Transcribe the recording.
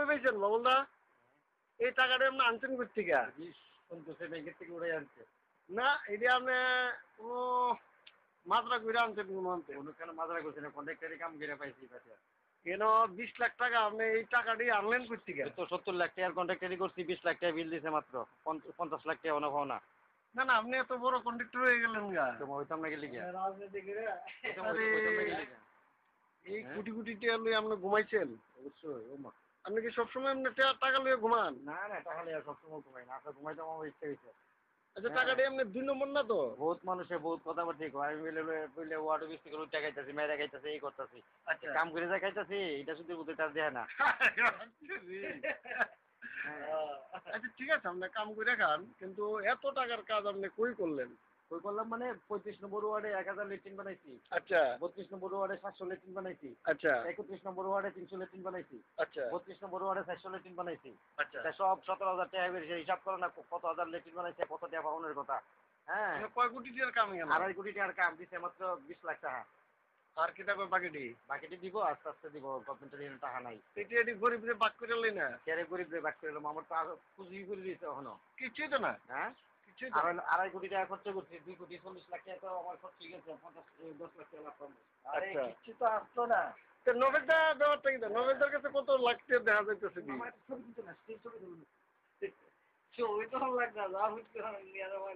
কই পাইছেন বাবুলদা? এই টাকাটা আপনি আনছেন কোথা থেকে? সন্তোষের ব্যাংকের থেকে উড়ে আনছে। না এটা আপনি কোনো মাত্রা করে আনছেন কোনো আনতে? কেন মাঝারা করছে না, কন্ট্রাক্টারি কাম করে পাইছি পাঠিয়া। কেন 20 লাখ টাকা আপনি এই টাকাটি আনলেন কোথা থেকে? তো 70 লাখ টাকার কন্ট্রাক্টারি করছি, 20 লাখ টাকা বিল দিছে মাত্র, 50 লাখ টাকা অনেক হও না। না না আপনি এত বড় কন্ট্রাক্টর হয়ে গেলেন গা। তোমার হইতাম নাকি লিখে আরে এই কোটি কোটি টাকা লইয়ে আপনি ঘুমাইছেন? অবশ্যই। ও মা, আপনি কি সবসময় আপনি টাকা লইয়ে ঘুমান? না না, তাহলে আর সবসময় ঘুমাই না, আপনার ঘুমাইতে আমার ইচ্ছা হয়েছে। আচ্ছা টাকাটি আপনি 2 নম্বর না তো? বহুত মানুষে বহুত কথাবার্তা কয়, আমি বলে ওয়ার্ড অফিস থেকে উঠে খাইতেছি, মেয়েরা খাইতেছি, এই করতেছি, আচ্ছা কাম করে যা খাইতেছি, এটা শুধু বুঝতে তার দেয় না। আচ্ছা ঠিক আছে আপনি কাম করে খান, কিন্তু এত টাকার কাজ আপনি কই করলেন? কই করলাম মানে 35 নম্বর ওয়ার্ডে 1000 লেট্রিন বানাইছি, আচ্ছা 32 নম্বর ওয়ার্ডে 700 লেট্রিন বানাইছি, আচ্ছা 31 নম্বর ওয়ার্ডে 300 লেট্রিন বানাইছি, আচ্ছা 32 নম্বর ওয়ার্ডে 400 লেট্রিন বানাইছি। আচ্ছা তা সব 17,000 টাকা বেরিয়েছে, হিসাব করো না কত হাজার লেট্রিন বানাইছে, কত টাকা পাওনের কথা। হ্যাঁ, আপনি কয় কোটি টাকার কাম গেল? 2.5 কোটি টাকার কাম দিছে মাত্র 20 লাখ টাকা। আর কি টাকা বাকিটি? বাকিটি দিব, আস্তে আস্তে দিব, গভর্নমেন্টের টাকা নাই। এটি এটি গরিবদের বাক করে লই না? কেরে গরিব রে বাক করে এলাম, আমার তো আরো পুঁজি করে দিয়েছে এখনো। কিছুই তো না। হ্যাঁ, কিছুই তো আর না। 2.5 কোটি টাকা খরচ করছি, 2,40,00,000 টাকা তো আমার খরচ হয়ে গেছে, 10 লাখ টাকা লাভ পাবো। আরে আচ্ছা কিচ্ছু তো আসতো না। তো নবেদা দেওয়ারটা কি? নবেদার কাছে কত লাখ টাকা দেখা যাইতেছে কি? আমার একটা ছবি দিতে না, স্টিল ছবি দেবো। ছবি তো ভালো লাগবে না, যা বুঝতে হবে নিয়ে যাওয়া